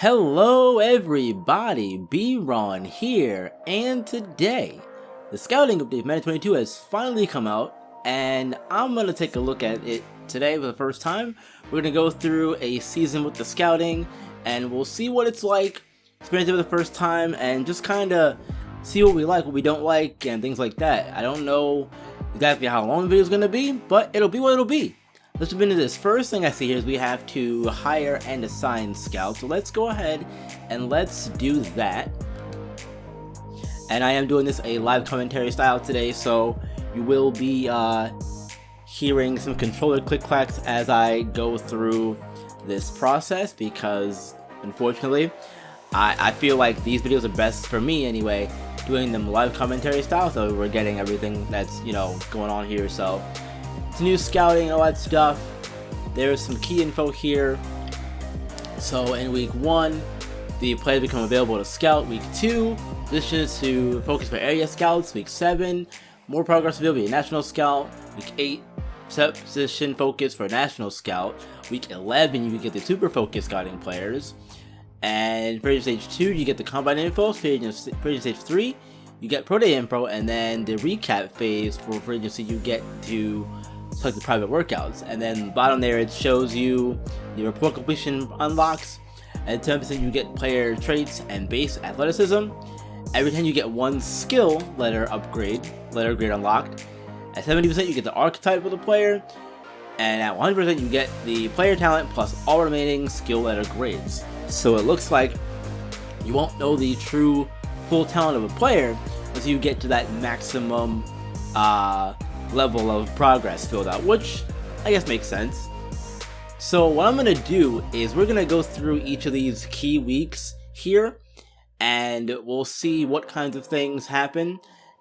Hello everybody, B-Ron here, and today, the scouting update of Madden 22 has finally come out, and I'm going to take a look at it today for the first time. We're going to go through a season with the scouting, and we'll see what it's like, experience it for the first time, and just kind of see what we like, what we don't like, and things like that. I don't know exactly how long the video is going to be, but it'll be what it'll be. Let's jump into this. First thing I see here is we have to hire and assign scouts. So let's go ahead and let's do that. And I am doing this a live commentary style today, so you will be hearing some controller click-clacks as I go through this process because, unfortunately, I feel like these videos are best for me anyway, doing them live commentary style, so we're getting everything that's, going on here. So it's new scouting, all that stuff. There's some key info here. So in week 1, the players become available to scout. Week 2, positions to focus for area scouts. Week 7, more progress available to national scout. Week 8, set position focus for national scout. Week 11, you get the super focus scouting players. And for stage 2, you get the combine info. For stage 3, you get pro day info, and then the recap phase for free agency, you get to select the private workouts. And then bottom there, it shows you the report completion unlocks. At 10%, you get player traits and base athleticism. Every time you get one skill letter upgrade unlocked. At 70%, you get the archetype of the player. And at 100%, you get the player talent plus all remaining skill letter grades. So it looks like you won't know the true full talent of a player until you get to that maximum level of progress filled out, which I guess makes sense. So what I'm going to do is we're going to go through each of these key weeks here, and we'll see what kinds of things happen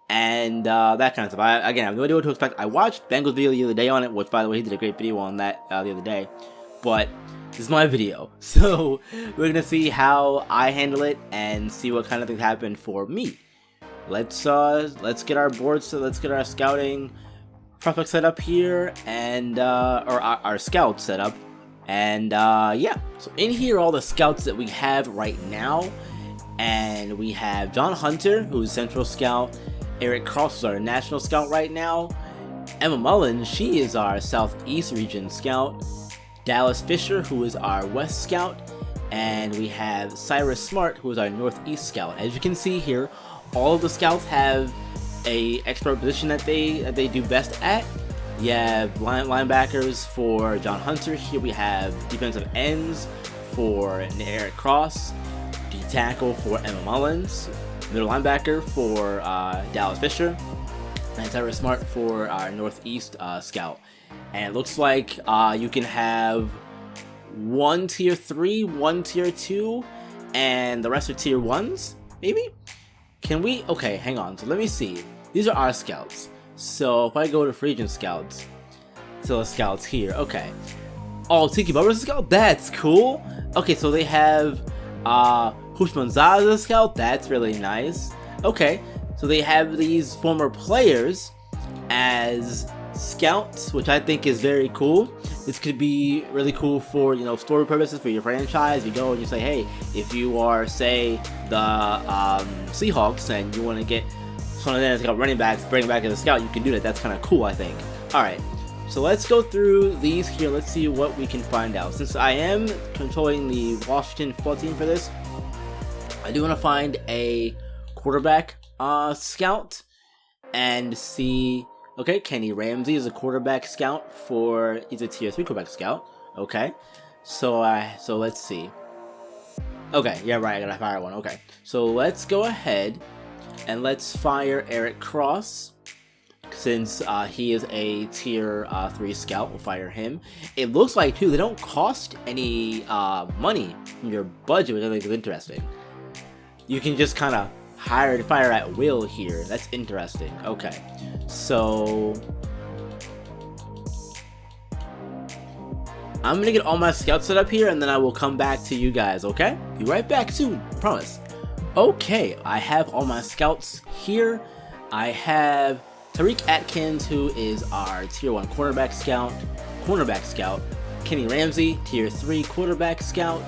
and that kind of stuff. Again, I have no idea what to expect. I watched Bengal's video the other day on it, which, by the way, he did a great video on that the other day, but this is my video, so we're gonna see how I handle it and see what kind of things happen for me. Let's get our boards, so let's get our scouting prospect set up here, and or our scout set up, and yeah. So in here, all the scouts that we have right now, and we have John Hunter, who's Central Scout. Eric Cross is our National Scout right now. Emma Mullins, she is our Southeast Region Scout. Dallas Fisher, who is our West Scout, and we have Cyrus Smart, who is our Northeast Scout. As you can see here, all of the scouts have a expert position that they do best at. You have linebackers for John Hunter. Here we have defensive ends for Eric Cross, D tackle for Emma Mullins, middle linebacker for Dallas Fisher, and Cyrus Smart for our Northeast Scout. And it looks like you can have one tier 3, one tier 2, and the rest are tier 1s, maybe? Can we? Okay, hang on. So let me see. These are our scouts. So if I go to free agent scouts, so the scouts here, okay. Oh, Tiki Bubba's a scout? That's cool. Okay, so they have Hushman Zaza as a scout. That's really nice. Okay, so they have these former players as scouts, which I think is very cool. This could be really cool for, story purposes for your franchise. You go and you say, hey, if you are, say, the Seahawks and you want to get someone that's got running backs, bring back as a scout, you can do that. That's kind of cool, I think. Alright, so let's go through these here. Let's see what we can find out. Since I am controlling the Washington football team for this, I do want to find a quarterback scout and see. Okay, Kenny Ramsey is a quarterback scout for, he's a tier 3 quarterback scout. Okay, so let's see. Okay, yeah, right, I gotta fire one. Okay, so let's go ahead and let's fire Eric Cross. Since he is a tier 3 scout, we'll fire him. It looks like, too, they don't cost any money from your budget, which I think is interesting. You can just kind of hire to fire at will here. That's interesting. Okay, so I'm gonna get all my scouts set up here, and then I will come back to you guys. Okay, be right back soon, promise. Okay, I have all my scouts here. I have Tariq Atkins, who is our tier 1 cornerback scout. Kenny Ramsey, tier 3 quarterback scout.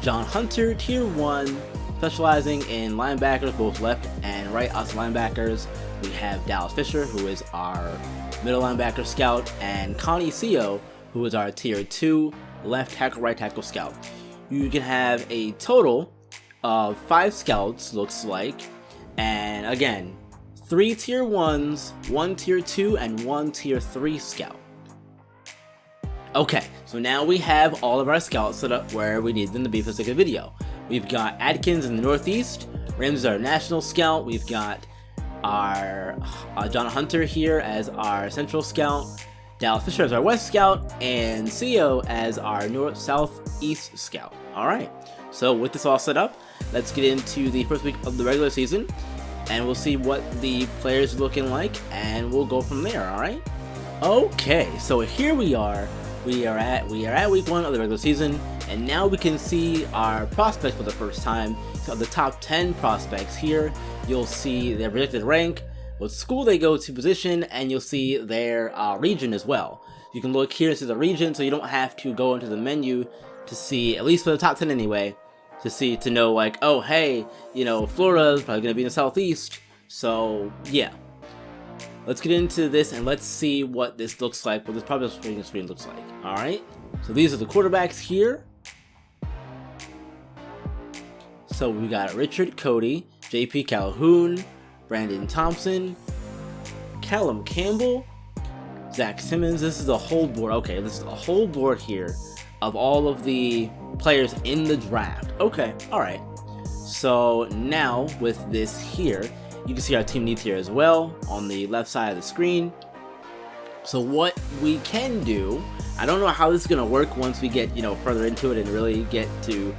John Hunter, Tier 1, specializing in linebackers, both left and right outside linebackers. We have Dallas Fisher, who is our middle linebacker scout, and Connie Seo, who is our Tier 2 left tackle, right tackle scout. You can have a total of 5 scouts, looks like, and again, 3 Tier 1s, 1 Tier 2, and 1 Tier 3 scout. Okay, so now we have all of our scouts set up where we need them to be for the sake of the video. We've got Adkins in the Northeast, Rams is our national scout, we've got our John Hunter here as our central scout, Dallas Fisher as our west scout, and Seo as our north-southeast scout. Alright, so with this all set up, let's get into the first week of the regular season, and we'll see what the players are looking like, and we'll go from there, alright? Okay, so here we are. We are at week 1 of the regular season, and now we can see our prospects for the first time. So the top 10 prospects here, you'll see their projected rank, what school they go to, position, and you'll see their region as well. You can look here to the region, so you don't have to go into the menu to see, at least for the top 10 anyway, to know like, oh hey, you know, Florida's probably gonna be in the southeast. So yeah. Let's get into this and let's see what this looks like, what this probably screen looks like. Alright, so these are the quarterbacks here. So we got Richard Cody, JP Calhoun, Brandon Thompson, Callum Campbell, Zach Simmons. This is the whole board. Okay, this is the whole board here of all of the players in the draft. Okay, alright. So now with this here, you can see our team needs here as well on the left side of the screen. So what we can do, I don't know how this is going to work once we get, you know, further into it and really get to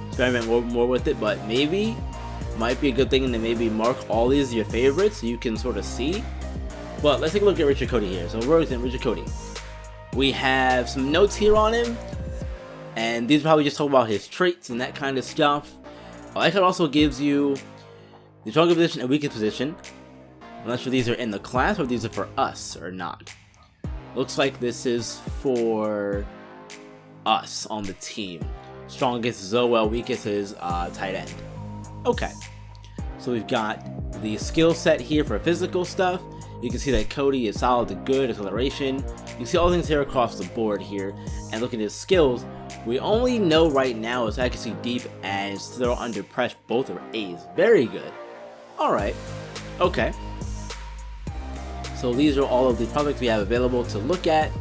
experiment more with it, but maybe might be a good thing to maybe mark all these as your favorites so you can sort of see. But let's take a look at Richard Cody here. So we're looking at Richard Cody. We have some notes here on him, and these probably just talk about his traits and that kind of stuff. I like it also gives you the stronger position and weakest position. I'm not sure these are in the class or if these are for us or not. Looks like this is for us on the team. Strongest is Zoel, weakest is tight end. Okay, so we've got the skill set here for physical stuff. You can see that Cody is solid to good, acceleration. You can see all things here across the board here. And look at his skills. We only know right now is accuracy deep and throw under pressure. Both are A's. Very good. Alright, okay. So these are all of the prospects we have available to look at.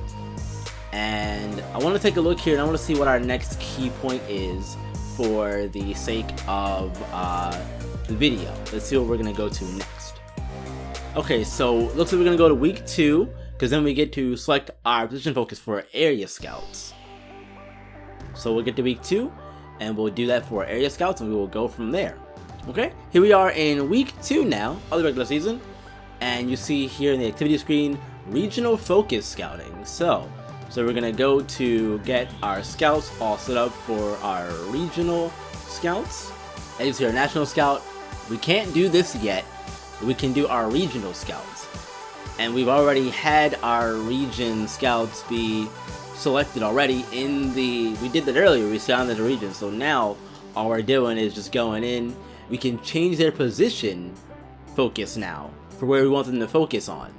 And I want to take a look here and I want to see what our next key point is for the sake of the video. Let's see what we're going to go to next. Okay, so looks like we're going to go to week 2, because then we get to select our position focus for area scouts. So we'll get to week 2 and we'll do that for area scouts and we will go from there. Okay, here we are in week 2 now of the regular season, and you see here in the activity screen, regional focus scouting. So we're gonna go to get our scouts all set up for our regional scouts. As you see, our national scout, we can't do this yet, but we can do our regional scouts. And we've already had our region scouts be selected already in the, we did that earlier, we scouted the region. So now all we're doing is just going in. We can change their position focus now for where we want them to focus on.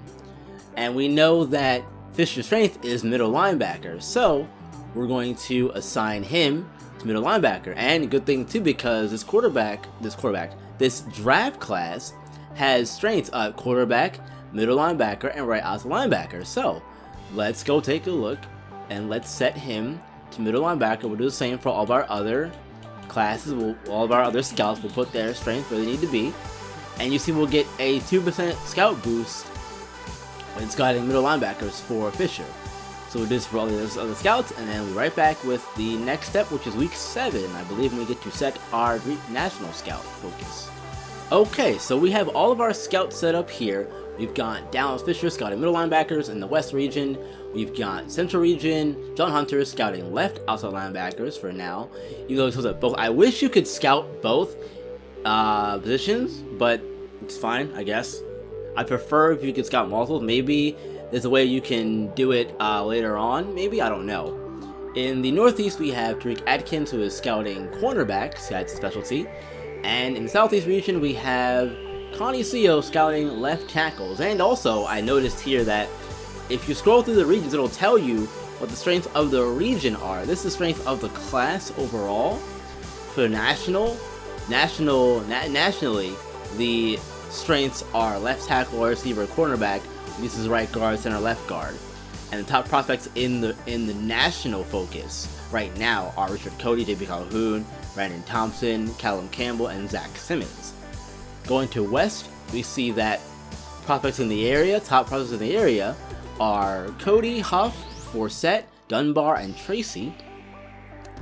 And we know that Fisher's strength is middle linebacker, so we're going to assign him to middle linebacker. And a good thing too, because this draft class has strengths of quarterback, middle linebacker, and right outside linebacker. So let's go take a look and let's set him to middle linebacker. We'll do the same for all of our other classes. All of our other scouts will put their strength where they need to be, and you see we'll get a 2% scout boost when scouting middle linebackers for Fisher. So we'll do this for all the other scouts, and then we'll be right back with the next step, which is week 7, I believe, when we get to set our national scout focus. Okay, so we have all of our scouts set up here. We've got Dallas Fisher scouting middle linebackers in the West region. We've got Central region, John Hunter scouting left outside linebackers for now. You know, so both. I wish you could scout both positions, but it's fine, I guess. I prefer if you could scout multiple. Maybe there's a way you can do it later on. Maybe, I don't know. In the Northeast, we have Tariq Atkins, who is scouting cornerbacks, that's a specialty. And in the Southeast region, we have Connie Seo scouting left tackles. And also, I noticed here that if you scroll through the regions, it'll tell you what the strengths of the region are. This is the strength of the class overall. For nationally, the strengths are left tackle, wide receiver, cornerback. This is right guard, center, left guard. And the top prospects in the national focus right now are Richard Cody, J.B. Calhoun, Brandon Thompson, Callum Campbell, and Zach Simmons. Going to West, we see that prospects in the area, top prospects in the area, are Cody, Huff, Forsett, Dunbar, and Tracy.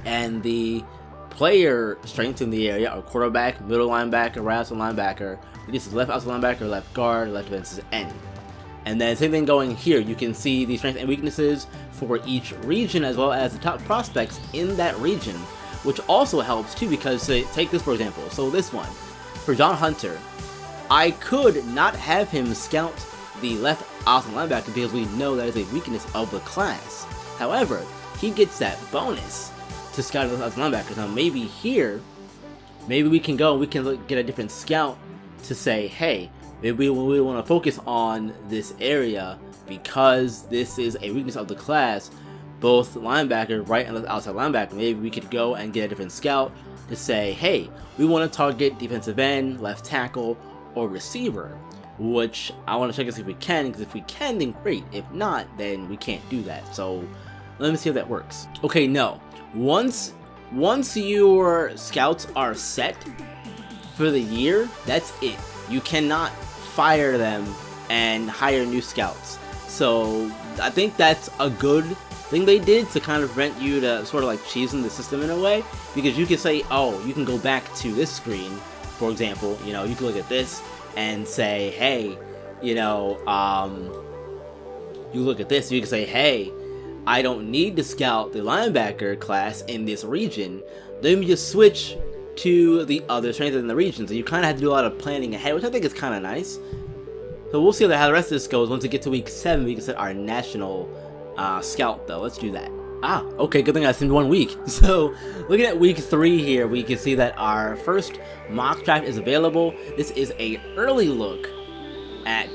And the player strengths in the area are quarterback, middle linebacker, right outside linebacker. This is left outside linebacker, left guard, left defensive end. And then same thing going here. You can see the strengths and weaknesses for each region as well as the top prospects in that region, which also helps too because take this for example. So this one, for John Hunter, I could not have him scout the left outside linebacker because we know that is a weakness of the class. However, he gets that bonus to scout the left outside linebacker. Now maybe here, maybe we can go and we can get a different scout to say, hey, maybe we want to focus on this area because this is a weakness of the class, both linebacker, right and left outside linebacker. Maybe we could go and get a different scout to say, hey, we want to target defensive end, left tackle, or receiver, which I want to check and see if we can, because if we can, then great. If not, then we can't do that. So let me see if that works. Okay, no. Once your scouts are set for the year, that's it. You cannot fire them and hire new scouts. So I think that's a good thing they did to kind of prevent you to sort of like cheesing the system in a way, because you can say, oh, you can go back to this screen, for example, you know, you can look at this and say, hey, you know, you look at this, you can say, hey, I don't need to scout the linebacker class in this region. Let me just switch to the other strengths in the region. So you kind of have to do a lot of planning ahead, which I think is kind of nice. So we'll see how the rest of this goes. Once we get to week 7, we can set our national scout though. Let's do that. Okay, good thing I simmed 1 week. So looking at week 3 here, we can see that our first mock draft is available. This is a early look at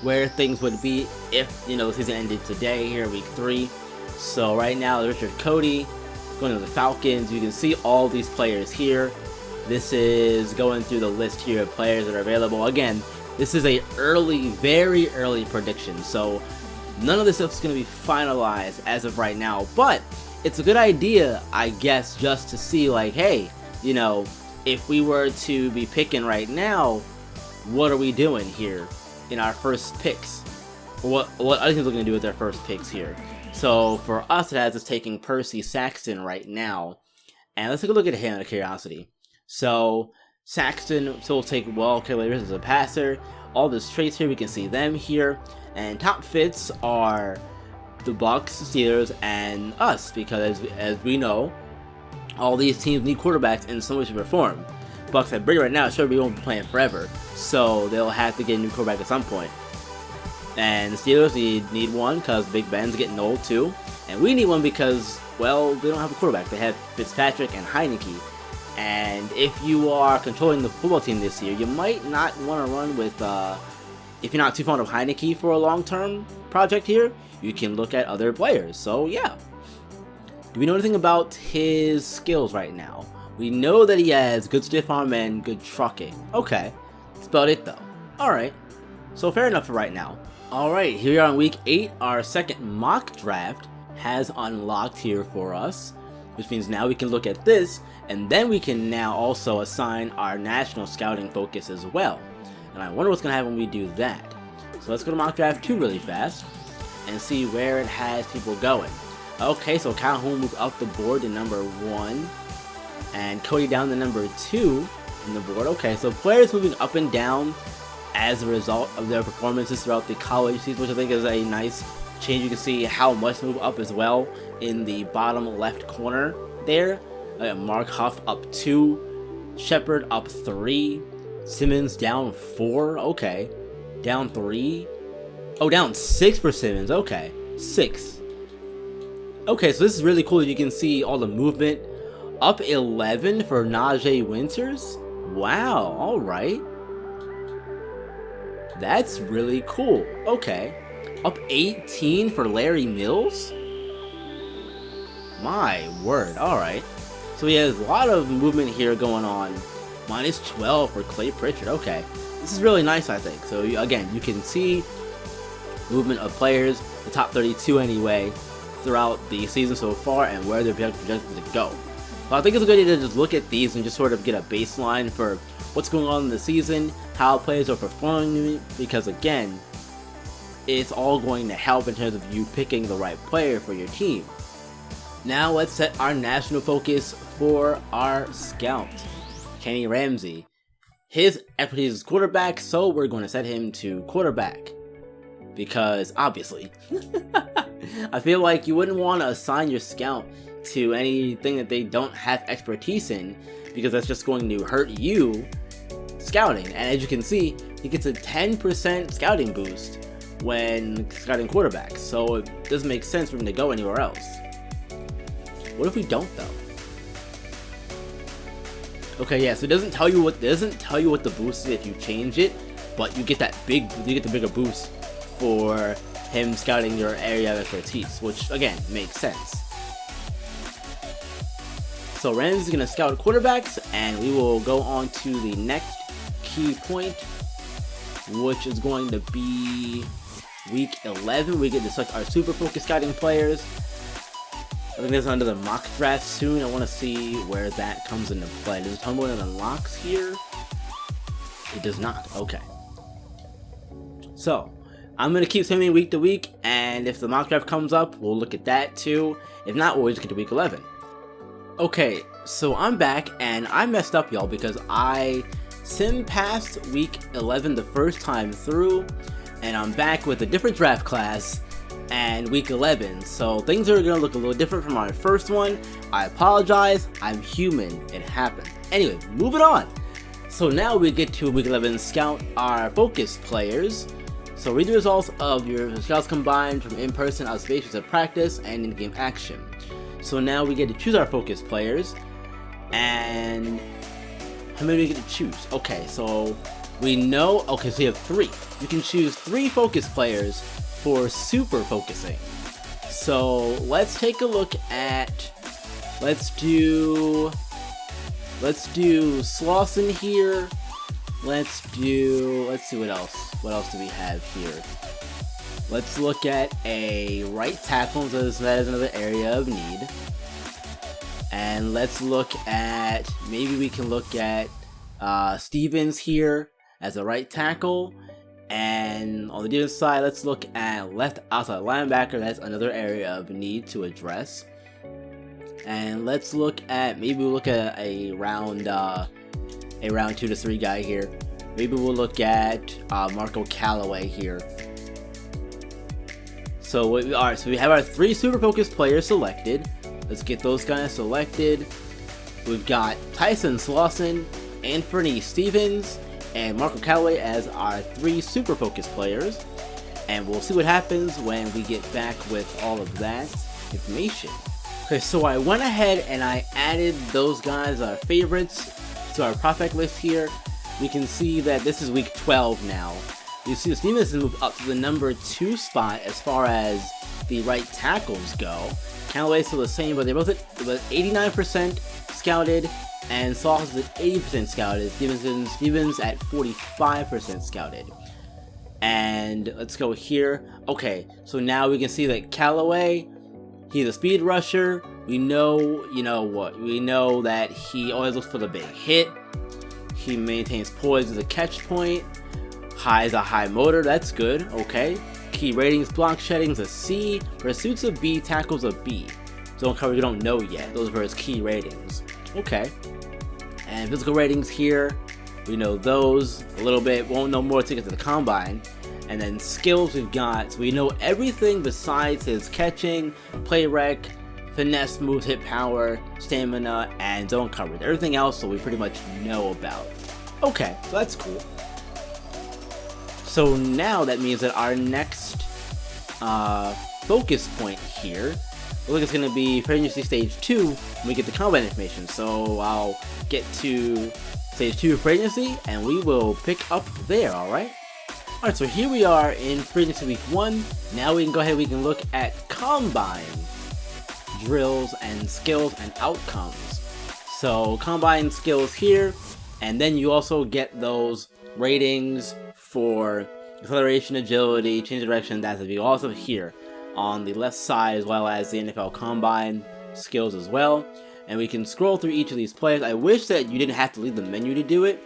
where things would be if, you know, the season ended today here, week 3. So right now, Richard Cody going to the Falcons. You can see all these players here. This is going through the list here of players that are available. Again, this is a early, very early prediction, so none of this stuff is going to be finalized as of right now, but it's a good idea, I guess, just to see like, hey, you know, if we were to be picking right now, what are we doing here in our first picks? What other teams looking to do with their first picks here? So for us, it has us taking Percy Saxton right now, and let's take a look at him out of curiosity. So Saxton still take well calculated as a passer. All these traits here, we can see them here, and top fits are the Bucks, Steelers, and us, because as we know, all these teams need quarterbacks in some way, shape, or form. Bucks have Brady right now, sure, we won't be playing forever, so they'll have to get a new quarterback at some point. And the Steelers need one because Big Ben's getting old too, and we need one because, well, they don't have a quarterback. They have Fitzpatrick and Heineke. And if you are controlling the football team this year, you might not want to run with, if you're not too fond of Heineke for a long-term project here, you can look at other players. So yeah. Do we know anything about his skills right now? We know that he has good stiff arm and good trucking. Okay, that's about it though. Alright, so fair enough for right now. Alright, here we are in week 8. Our second mock draft has unlocked here for us, which means now we can look at this, and then we can now also assign our national scouting focus as well. And I wonder what's going to happen when we do that. So let's go to mock draft 2 really fast and see where it has people going. Okay, so Calhoun moved up the board to number 1, and Cody down to number 2 on the board. Okay, so players moving up and down as a result of their performances throughout the college season, which I think is a nice change. You can see how much move up as well in the bottom left corner there. Mark Huff up 2, Shepard up 3, Simmons down 4, okay, down 3, oh, down 6 for Simmons, okay, 6. Okay, so this is really cool. You can see all the movement. Up 11 for Najee Winters. Wow, alright. That's really cool. Okay. Up 18 for Larry Mills? My word, alright. So he has a lot of movement here going on. Minus 12 for Clay Pritchard. Okay. This is really nice, I think. So again, you can see movement of players, the top 32 anyway, throughout the season so far and where they're projected to go. So I think it's a good idea to just look at these and just sort of get a baseline for what's going on in the season, how players are performing, because again, it's all going to help in terms of you picking the right player for your team. Now let's set our national focus for our scout, Kenny Ramsey. His expertise is quarterback, so we're going to set him to quarterback. Because, obviously, I feel like you wouldn't want to assign your scout to anything that they don't have expertise in, because that's just going to hurt you scouting. And as you can see, he gets a 10% scouting boost when scouting quarterbacks, so it doesn't make sense for him to go anywhere else. What if we don't, though? Okay, yeah, so it doesn't tell you what the boost is if you change it, but you get the bigger boost for him scouting your area of expertise, which again makes sense. So Ramsey's gonna scout quarterbacks, and we will go on to the next key point, which is going to be week 11. We get to select our super focus scouting players. I think that's under the mock draft soon. I want to see where that comes into play. Does it tell me what it unlocks here? It does not. Okay. So I'm going to keep sending week to week, and if the mock draft comes up, we'll look at that too. If not, we'll just get to week 11. Okay, so I'm back, and I messed up, y'all, because I sim passed week 11 the first time through, and I'm back with a different draft class and week 11, so things are going to look a little different from our first one. I apologize, I'm human, it happened. Anyway, moving on. So now we get to week 11 scout our focus players. So read the results of your scouts combined from in-person observations of practice and in-game action. So now we get to choose our focus players, and how many do we get to choose? Okay, so we know, okay, so you have 3. You can choose 3 focus players for super focusing. So let's take a look at, let's do Slauson here. Let's see what else do we have here. Let's look at a right tackle, so that is another area of need. And let's look at, maybe we can look at Stevens here as a right tackle. And on the defense side, let's look at left outside linebacker. That's another area of need to address. And let's look at, maybe we'll look at a round 2 to 3 guy here. Maybe we'll look at Marco Callaway here. So we have our 3 super focused players selected. Let's get those guys selected. We've got Tyson Slauson, Anthony Stevens, and Marco Callaway as our 3 super focused players. And we'll see what happens when we get back with all of that information. Okay, so I went ahead and I added those guys, our favorites, to our prospect list here. We can see that this is week 12 now. You see the Stevens has moved up to the number 2 spot as far as the right tackles go. Callaway's still the same, but they're both at 89% scouted, and Sauce is at 80% scouted. Stevens at 45% scouted. And let's go here. Okay, so now we can see that Callaway, he's a speed rusher. We know, we know that he always looks for the big hit. He maintains poise as a catch point. High is a high motor, that's good, okay. Key ratings, block shedding's a C. Pursuits a B, tackles a B. Zone coverage we don't know yet. Those are his key ratings. Okay. And physical ratings here, we know those a little bit. Won't know more to get to the combine. And then skills we've got, so we know everything besides his catching, play rec, finesse, moves, hit power, stamina, and zone coverage. Everything else, so we pretty much know about. Okay, so that's cool. So now that means that our next focus point here looks like it's going to be Free Agency Stage 2 when we get the combine information. So I'll get to Stage 2 of Free Agency, and we will pick up there, alright? Alright, so here we are in Free Agency Week 1. Now we can go ahead and we can look at combine drills and skills and outcomes. So combine skills here, and then you also get those ratings for acceleration, agility, change of direction. That's also here on the left side, as well as the NFL combine skills as well. And we can scroll through each of these players. I wish that you didn't have to leave the menu to do it.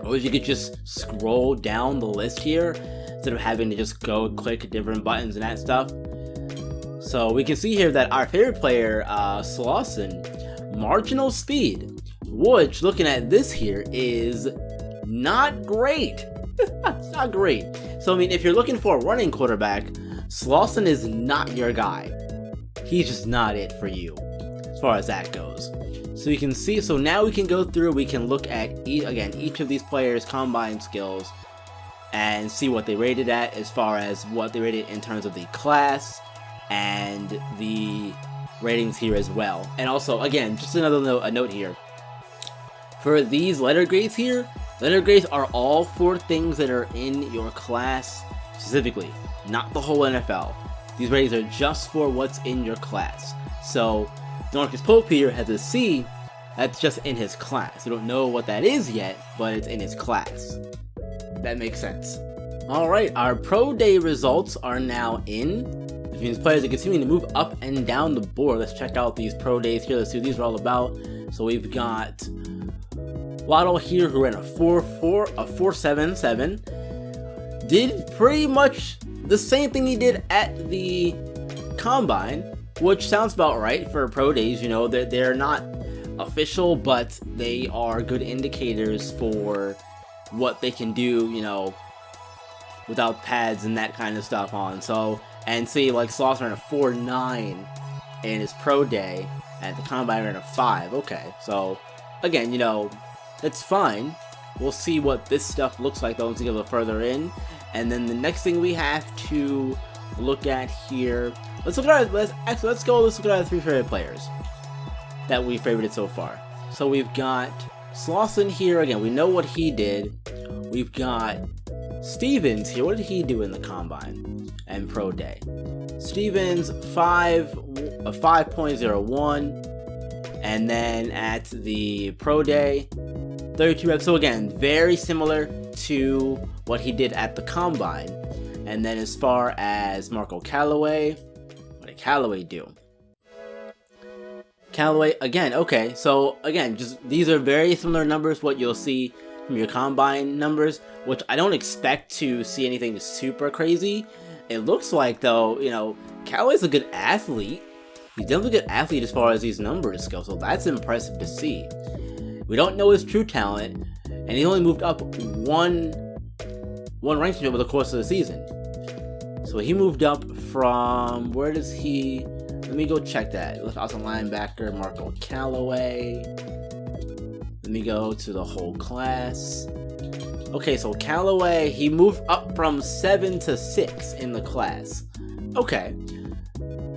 I wish you could just scroll down the list here instead of having to just go click different buttons and that stuff. So we can see here that our favorite player, Slauson, marginal speed, which looking at this here is not great. It's not great. So I mean, if you're looking for a running quarterback, Slauson is not your guy. He's just not it for you as far as that goes. So you can see, so now we can go through, we can look at each of these players' combine skills and see what they rated at, as far as what they rated in terms of the class and the ratings here as well. And also, again, just another note here. For these letter grades here, letter grades are all for things that are in your class specifically, not the whole NFL. These ratings are just for what's in your class. So Marcus Pope here has a C, that's just in his class. We don't know what that is yet, but it's in his class. That makes sense. Alright, our Pro Day results are now in, which means players are continuing to move up and down the board. Let's check out these Pro Days here, let's see what these are all about. So we've got Waddle here, who ran a 4.77, did pretty much the same thing he did at the Combine, which sounds about right for Pro Days. You know, they're not official, but they are good indicators for what they can do, you know, without pads and that kind of stuff on. So, and see, like Slauson ran a 4.9 in his Pro Day, and at the Combine ran a 5. Okay, so again, you know, that's fine. We'll see what this stuff looks like though once we get a little further in. And then the next thing we have to look at here, let's look at let's look at our 3 favorite players that we favorited so far. So we've got Slauson here. Again, we know what he did. We've got Stevens here. What did he do in the Combine and Pro Day? Stevens, 5.01, and then at the Pro Day, 32 reps. So again, very similar to what he did at the Combine. And then as far as Marco Callaway, what did Callaway do? Callaway, again, okay, so again, just these are very similar numbers, what you'll see from your Combine numbers, which I don't expect to see anything super crazy. It looks like, though, you know, Callaway's a good athlete. He's definitely a good athlete as far as these numbers go, so that's impressive to see. We don't know his true talent, and he only moved up one ranking over the course of the season. So he moved up from, where does he, let me go check that. Left outside linebacker, Marco Callaway. Let me go to the whole class. Okay, so Callaway, he moved up from 7 to 6 in the class. Okay,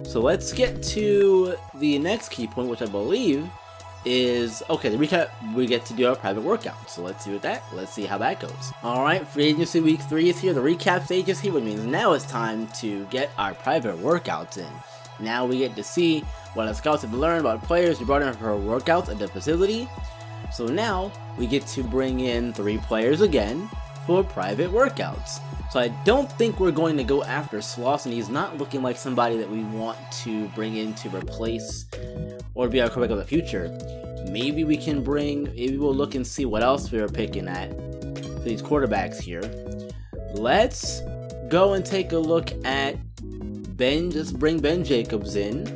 so let's get to the next key point, which I believe is, okay, the recap, we get to do our private workout. So let's see let's see how that goes. Alright, Free Agency Week 3 is here, the recap stage is here, which means now it's time to get our private workouts in. Now we get to see what our scouts have learned about players we brought in for workouts at the facility. So now we get to bring in 3 players again for private workouts. So I don't think we're going to go after Slauson. He's not looking like somebody that we want to bring in to replace or be our quarterback of the future. Maybe we'll look and see what else we are picking at for these quarterbacks here. Let's go and take a look at Ben. Just bring Ben Jacobs in.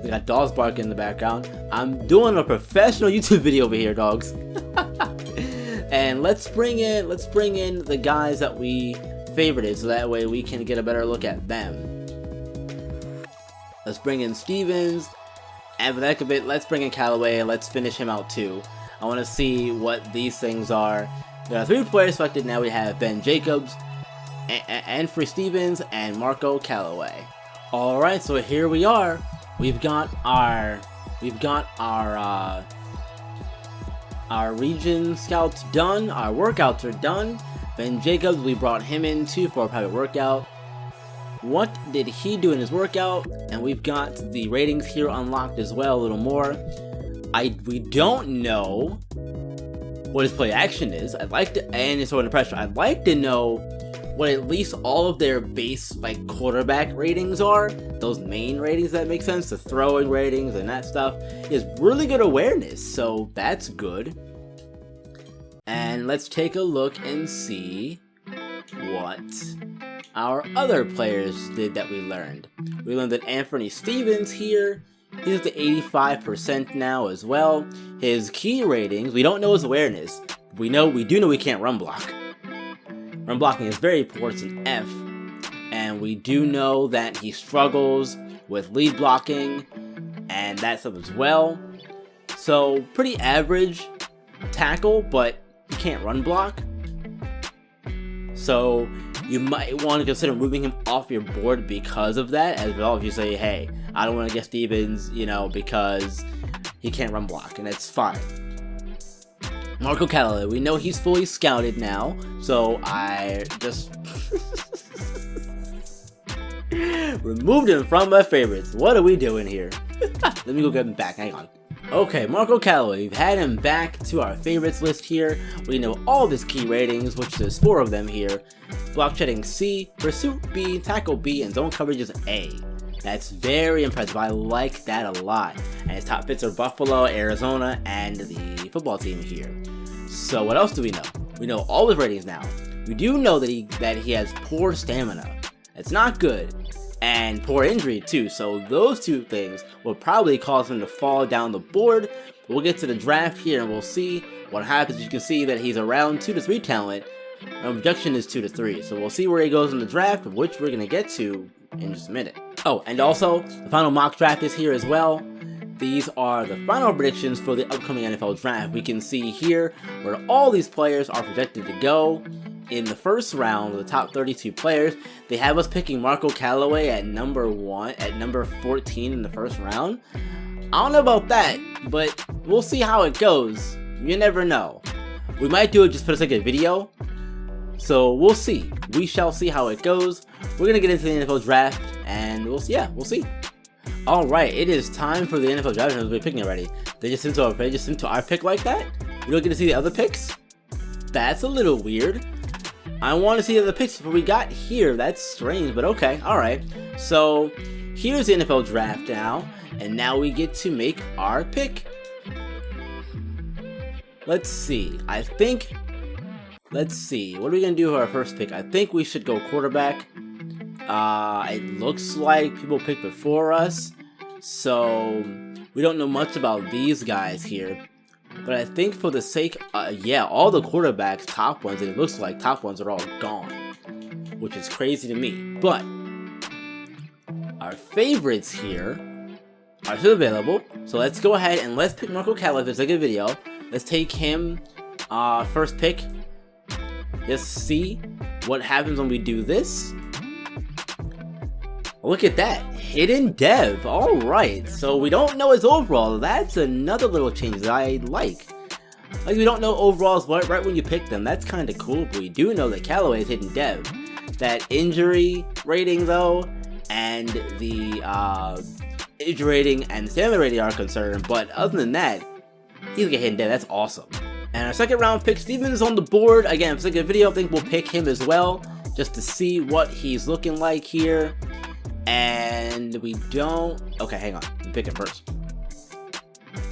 We got dogs barking in the background. I'm doing a professional YouTube video over here, dogs. And let's bring in the guys that we favorited, so that way we can get a better look at them. Let's bring in Stevens, and for the heck of it, let's bring in Callaway. Let's finish him out too. I want to see what these things are. There are 3 players selected. Now we have Ben Jacobs, and Free Stevens, and Marco Callaway. Alright, so here we are. We've got our region scouts done, our workouts are done. Ben Jacobs, we brought him in too for a private workout. What did he do in his workout? And we've got the ratings here unlocked as well, a little more. We don't know what his play action is. I'd like to, and his under pressure. I'd like to know what at least all of their base quarterback ratings are. Those main ratings, that make sense. The throwing ratings and that stuff is really good awareness, so that's good. And let's take a look and see what our other players did that we learned. We learned that Anthony Stevens here, he's at the 85% now as well. His key ratings, we don't know his awareness. We do know he can't run block. Run blocking is very poor, it's an F. And we do know that he struggles with lead blocking and that stuff as well. So pretty average tackle, but he can't run block. So you might want to consider moving him off your board because of that, as well. If you say, hey, I don't want to get Stevens, because he can't run block, and that's fine. Marco Callaway, we know he's fully scouted now, so I just removed him from my favorites. What are we doing here? Let me go get him back, hang on. Okay, Marco Callaway, we've had him back to our favorites list here. We know all of his key ratings, which there's 4 of them here. Block shedding C, pursuit B, tackle B, and zone coverage is A. That's very impressive. I like that a lot. And his top fits are Buffalo, Arizona, and the football team here. So what else do we know? We know all his ratings now. We do know that he has poor stamina. It's not good. And poor injury too, so those 2 things will probably cause him to fall down the board. We'll get to the draft here and we'll see what happens. You can see that he's around 2 to 3 talent. Our projection is 2 to 3, so we'll see where he goes in the draft, which we're going to get to in just a minute. Oh, and also, the final mock draft is here as well. These are the final predictions for the upcoming NFL draft. We can see here where all these players are projected to go. In the first round, the top 32 players, they have us picking Marco Callaway at number 14 in the first round. I don't know about that, but we'll see how it goes. You never know. We might do it just for the sake of video. So we'll see. We shall see how it goes. We're gonna get into the NFL draft, and we'll see. All right, it is time for the NFL draft. We're picking already. They just sent to our pick like that. You don't get to see the other picks. That's a little weird. I want to see the other picks before we got here. That's strange, but okay. All right. So here's the NFL draft now, and now we get to make our pick. Let's see. Let's see. What are we gonna do for our first pick? I think we should go quarterback. It looks like people picked before us, so we don't know much about these guys here. But I think for the sake, yeah, all the quarterbacks, top ones, it looks like top ones are all gone, which is crazy to me. But our favorites here are still available, so let's go ahead and let's pick Marco Callaway for the sake of the video. Let's take him first pick. Just see what happens when we do this. Look at that, hidden dev. All right, so we don't know his overall. That's another little change that I like. Like, we don't know overalls right when you pick them. That's kind of cool, but we do know that Callaway is hidden dev. That injury rating though, and the injury rating and stamina rating are concerned, but other than that, he's gonna get hidden dev. That's awesome. And our second round pick, Stevens is on the board. Again, for the sake of the video, I think we'll pick him as well, just to see what he's looking like here. And we don't... Okay, hang on. I'm picking first.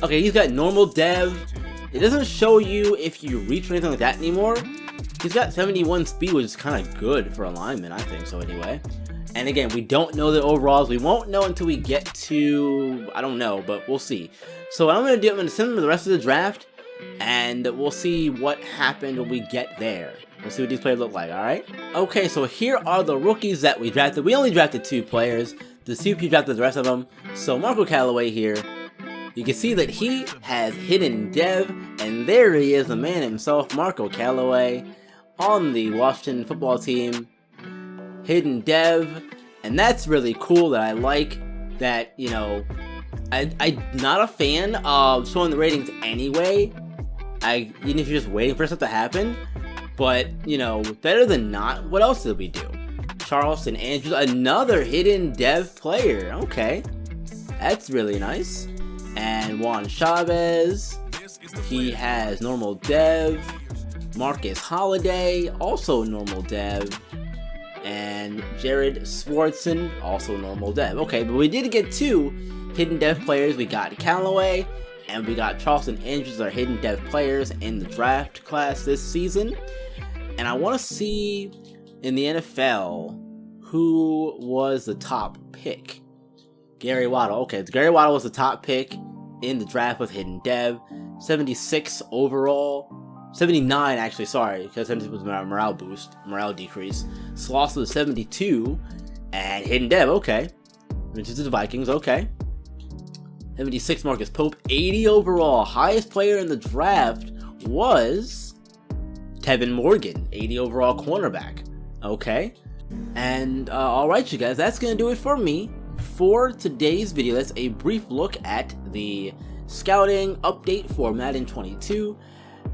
Okay, he's got normal dev. It doesn't show you if you reach or anything like that anymore. He's got 71 speed, which is kind of good for a lineman, I think so anyway. And again, we don't know the overalls. We won't know until we get to... I don't know, but we'll see. So what I'm going to do, I'm going to send him to the rest of the draft, and we'll see what happened when we get there. We'll see what these players look like, alright? Okay, so here are the rookies that we drafted. We only drafted 2 players. The CP drafted the rest of them. So Marco Callaway here. You can see that he has hidden dev. And there he is, the man himself, Marco Callaway, on the Washington football team. Hidden dev. And that's really cool. That I like that, you know, I'm not a fan of showing the ratings anyway. Even if you're just waiting for stuff to happen. But, you know, better than not. What else did we do? Charleston Andrews, another hidden dev player. Okay, that's really nice. And Juan Chavez, he has normal dev. Marcus Holiday, also normal dev. And Jared Swartzen, also normal dev. Okay, but we did get 2 hidden dev players. We got Callaway and we got Charleston Andrews, our hidden dev players in the draft class this season. And I want to see in the NFL who was the top pick. Gary Waddle. Okay, Gary Waddle was the top pick in the draft with hidden dev. 76 overall. 79 actually, sorry, because 76 was morale boost, morale decrease. Sloss was 72 and hidden dev. Okay, which is the Vikings. Okay. 76 Marcus Pope, 80 overall. Highest player in the draft was Tevin Morgan, 80 overall cornerback. Okay. And alright, you guys, that's going to do it for me for today's video. That's a brief look at the scouting update for Madden 22.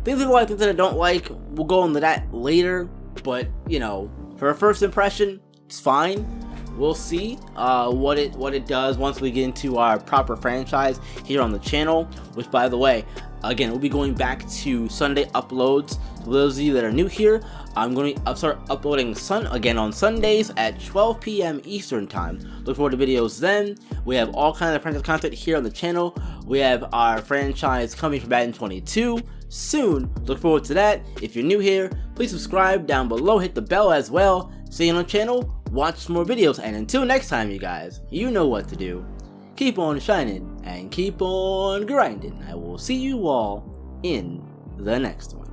Things I like, things that I don't like, we'll go into that later. But, you know, for a first impression, it's fine. We'll see what it does once we get into our proper franchise here on the channel. Which, by the way, again, we'll be going back to Sunday uploads. For those of you that are new here, I'm going to start uploading again on Sundays at 12 p.m. Eastern Time. Look forward to videos then. We have all kinds of franchise content here on the channel. We have our franchise coming from Madden 22 soon. Look forward to that. If you're new here, please subscribe down below. Hit the bell as well. See you on the channel. Watch some more videos. And until next time, you guys, you know what to do. Keep on shining and keep on grinding. I will see you all in the next one.